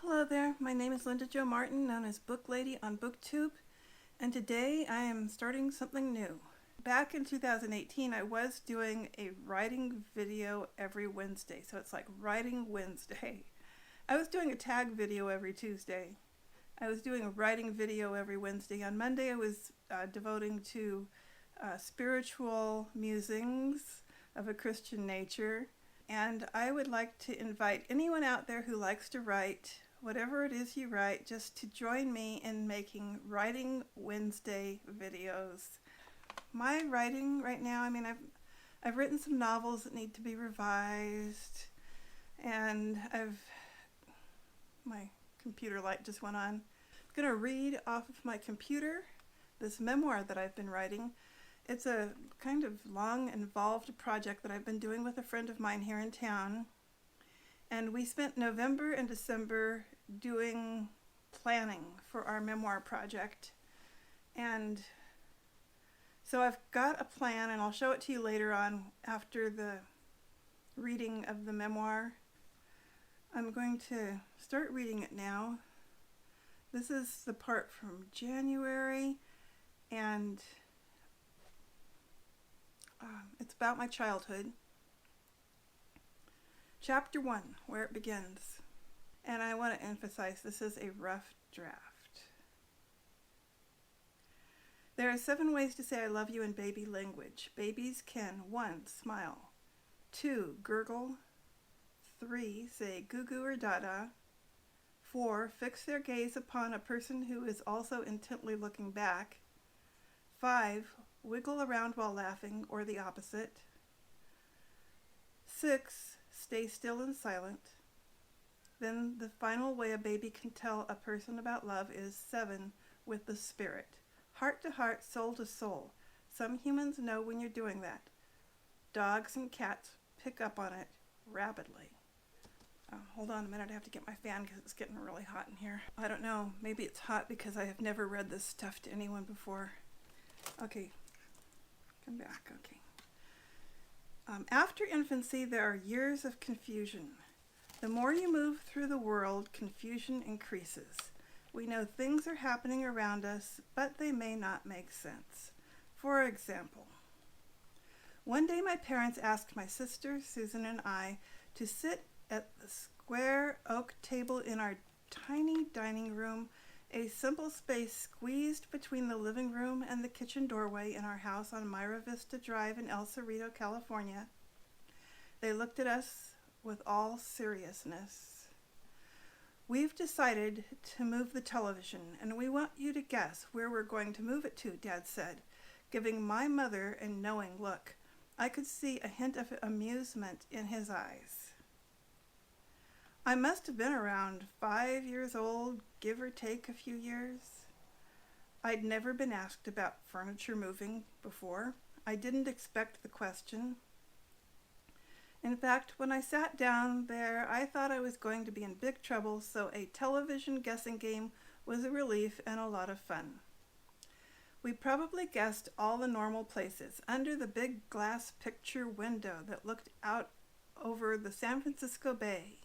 Hello there, my name is Linda Jo Martin, known as Book Lady on Booktube, and today I am starting something new. Back in 2018, I was doing a writing video every Wednesday, so it's like Writing Wednesday. I was doing a tag video every Tuesday. I was doing a writing video every Wednesday. On Monday, I was devoting to spiritual musings of a Christian nature, and I would like to invite anyone out there who likes to write, whatever it is you write, just to join me in making Writing Wednesday videos. My writing right now, I've written some novels that need to be revised, and my computer light just went on. I'm going to read off of my computer this memoir that I've been writing. It's a kind of long, involved project that I've been doing with a friend of mine here in town. And we spent November and December doing planning for our memoir project. And so I've got a plan, and I'll show it to you later on after the reading of the memoir. I'm going to start reading it now. This is the part from January, and it's about my childhood. Chapter 1, where it begins. And I want to emphasize this is a rough draft. There are 7 ways to say I love you in baby language. Babies can 1. Smile, 2. Gurgle, 3. Say goo goo or dada, 4. Fix their gaze upon a person who is also intently looking back, 5. Wiggle around while laughing, or the opposite, 6. Stay still and silent. Then the final way a baby can tell a person about love is 7. With the spirit. Heart to heart, soul to soul. Some humans know when you're doing that. Dogs and cats pick up on it rapidly. Hold on a minute, I have to get my fan because it's getting really hot in here. I don't know, maybe it's hot because I have never read this stuff to anyone before. Okay, come back, okay. After infancy, there are years of confusion. The more you move through the world, confusion increases. We know things are happening around us, but they may not make sense. For example, one day my parents asked my sister, Susan, and I to sit at the square oak table in our tiny dining room, a simple space squeezed between the living room and the kitchen doorway in our house on Myra Vista Drive in El Cerrito, California. They looked at us with all seriousness. We've decided to move the television, and we want you to guess where we're going to move it to, Dad said, giving my mother a knowing look. I could see a hint of amusement in his eyes. I must have been around 5 years old, give or take a few years. I'd never been asked about furniture moving before. I didn't expect the question. In fact, when I sat down there, I thought I was going to be in big trouble, so a television guessing game was a relief and a lot of fun. We probably guessed all the normal places, under the big glass picture window that looked out over the San Francisco Bay,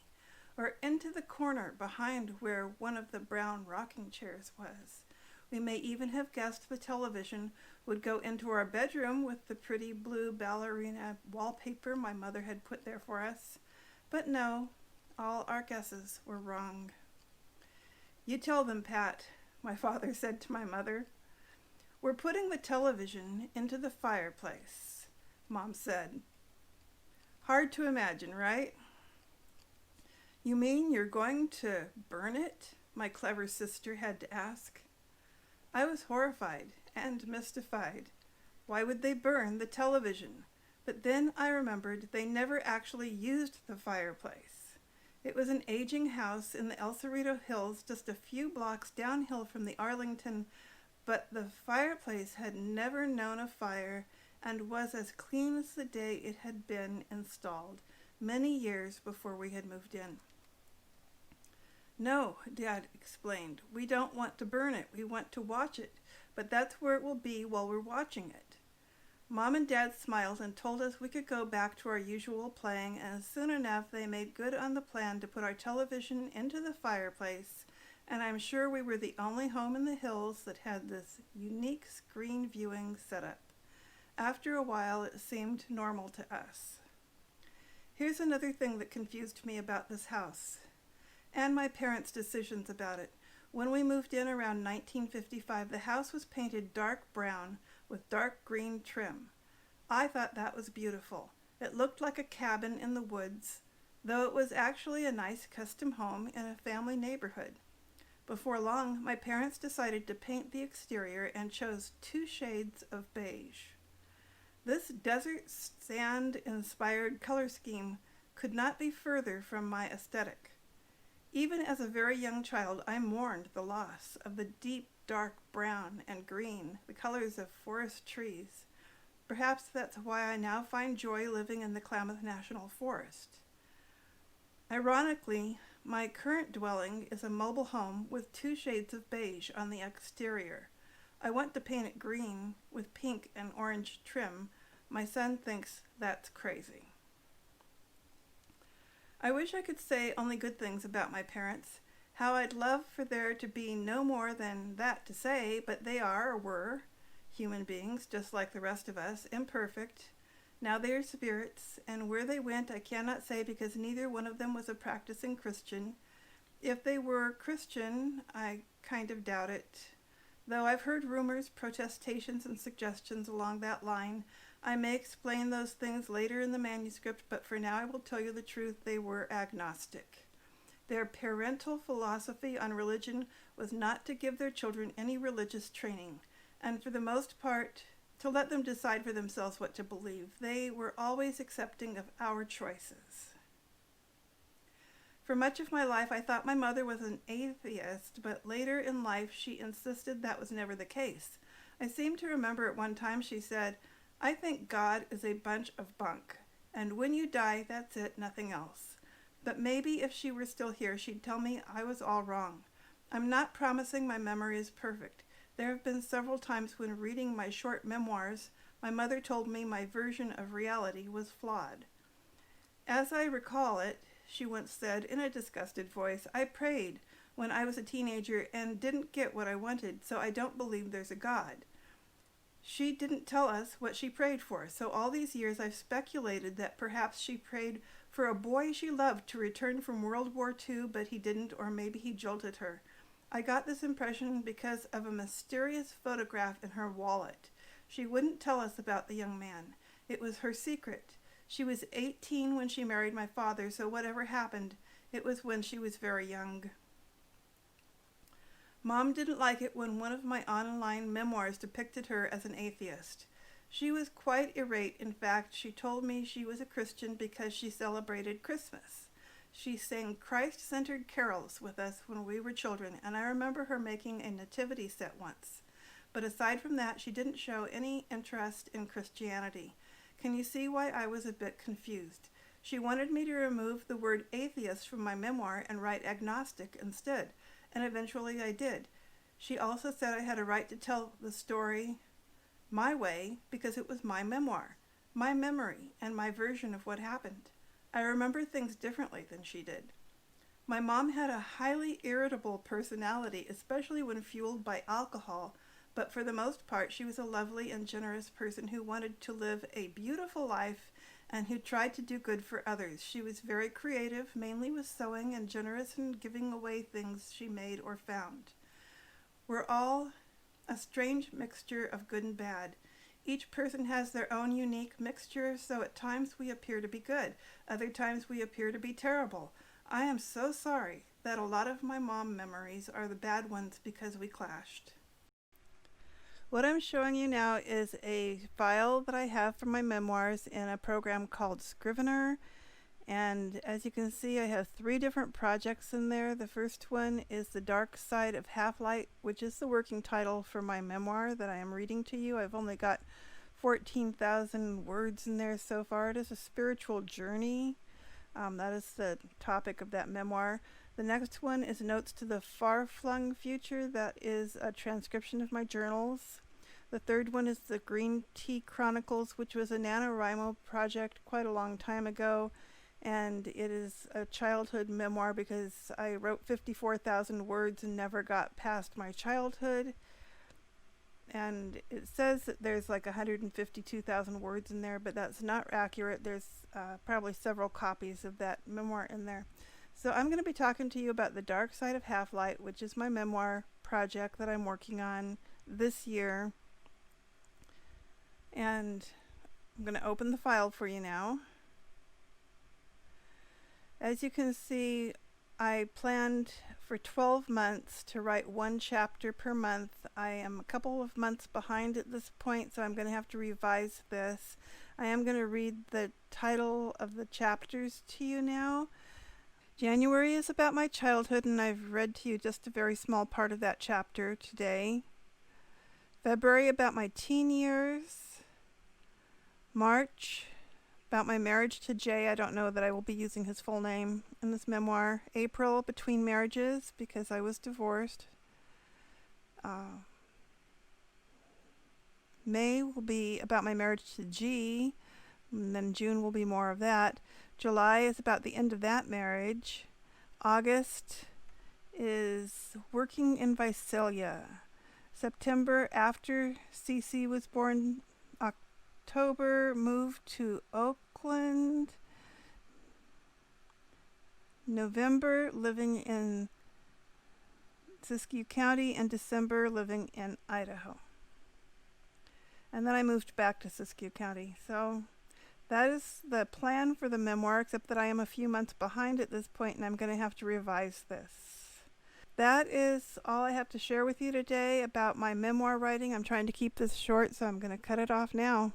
or into the corner behind where one of the brown rocking chairs was. We may even have guessed the television would go into our bedroom with the pretty blue ballerina wallpaper my mother had put there for us. But no, all our guesses were wrong. You tell them, Pat, my father said to my mother. We're putting the television into the fireplace, Mom said. Hard to imagine, right? You mean you're going to burn it? My clever sister had to ask. I was horrified and mystified. Why would they burn the television? But then I remembered they never actually used the fireplace. It was an aging house in the El Cerrito Hills, just a few blocks downhill from the Arlington, but the fireplace had never known a fire and was as clean as the day it had been installed, many years before we had moved in. No, Dad explained. We don't want to burn it. We want to watch it, but that's where it will be while we're watching it. Mom and Dad smiled and told us we could go back to our usual playing, and soon enough they made good on the plan to put our television into the fireplace, and I'm sure we were the only home in the hills that had this unique screen viewing setup. After a while, it seemed normal to us. Here's another thing that confused me about this house, and my parents' decisions about it. When we moved in around 1955, the house was painted dark brown with dark green trim. I thought that was beautiful. It looked like a cabin in the woods, though it was actually a nice custom home in a family neighborhood. Before long, my parents decided to paint the exterior and chose 2 shades of beige. This desert sand-inspired color scheme could not be further from my aesthetic. Even as a very young child, I mourned the loss of the deep, dark brown and green, the colors of forest trees. Perhaps that's why I now find joy living in the Klamath National Forest. Ironically, my current dwelling is a mobile home with 2 shades of beige on the exterior. I want to paint it green with pink and orange trim. My son thinks that's crazy. I wish I could say only good things about my parents. How I'd love for there to be no more than that to say, but they are or were human beings, just like the rest of us, imperfect. Now they are spirits, and where they went I cannot say because neither one of them was a practicing Christian. If they were Christian, I kind of doubt it. Though I've heard rumors, protestations, and suggestions along that line. I may explain those things later in the manuscript, but for now I will tell you the truth. They were agnostic. Their parental philosophy on religion was not to give their children any religious training, and for the most part, to let them decide for themselves what to believe. They were always accepting of our choices. For much of my life, I thought my mother was an atheist, but later in life, she insisted that was never the case. I seem to remember at one time she said, "I think God is a bunch of bunk, and when you die, that's it, nothing else." But maybe if she were still here, she'd tell me I was all wrong. I'm not promising my memory is perfect. There have been several times when reading my short memoirs, my mother told me my version of reality was flawed. As I recall it, she once said in a disgusted voice, "I prayed when I was a teenager and didn't get what I wanted, so I don't believe there's a God." She didn't tell us what she prayed for, so all these years I've speculated that perhaps she prayed for a boy she loved to return from World War II, but he didn't, or maybe he jilted her. I got this impression because of a mysterious photograph in her wallet. She wouldn't tell us about the young man. It was her secret. She was 18 when she married my father, so whatever happened, it was when she was very young. Mom didn't like it when one of my online memoirs depicted her as an atheist. She was quite irate. In fact, she told me she was a Christian because she celebrated Christmas. She sang Christ-centered carols with us when we were children, and I remember her making a nativity set once. But aside from that, she didn't show any interest in Christianity. Can you see why I was a bit confused? She wanted me to remove the word atheist from my memoir and write agnostic instead, and eventually I did. She also said I had a right to tell the story my way because it was my memoir, my memory, and my version of what happened. I remember things differently than she did. My mom had a highly irritable personality, especially when fueled by alcohol, but for the most part she was a lovely and generous person who wanted to live a beautiful life and who tried to do good for others. She was very creative, mainly with sewing, and generous in giving away things she made or found. We're all a strange mixture of good and bad. Each person has their own unique mixture, so at times we appear to be good, other times we appear to be terrible. I am so sorry that a lot of my mom memories are the bad ones because we clashed. What I'm showing you now is a file that I have from my memoirs in a program called Scrivener. And as you can see, I have 3 different projects in there. The first one is The Dark Side of Half-Light, which is the working title for my memoir that I am reading to you. I've only got 14,000 words in there so far. It is a spiritual journey. That is the topic of that memoir. The next one is Notes to the Far-Flung Future. That is a transcription of my journals. The third one is the Green Tea Chronicles, which was a NaNoWriMo project quite a long time ago. And it is a childhood memoir because I wrote 54,000 words and never got past my childhood. And it says that there's like 152,000 words in there, but that's not accurate. There's probably several copies of that memoir in there. So I'm going to be talking to you about The Dark Side of Half-Light, which is my memoir project that I'm working on this year. And I'm going to open the file for you now. As you can see, I planned for 12 months to write one chapter per month. I am a couple of months behind at this point, so I'm going to have to revise this. I am going to read the title of the chapters to you now. January is about my childhood, and I've read to you just a very small part of that chapter today. February about my teen years. March about my marriage to Jay. I don't know that I will be using his full name in this memoir. April, between marriages, because I was divorced. May will be about my marriage to G, and then June will be more of that. July is about the end of that marriage. August is working in Visalia. September, after Cece was born. October, moved to Oakland. November, living in Siskiyou County, and December, living in Idaho. And then I moved back to Siskiyou County. So that is the plan for the memoir, except that I am a few months behind at this point, and I'm going to have to revise this. That is all I have to share with you today about my memoir writing. I'm trying to keep this short, so I'm going to cut it off now.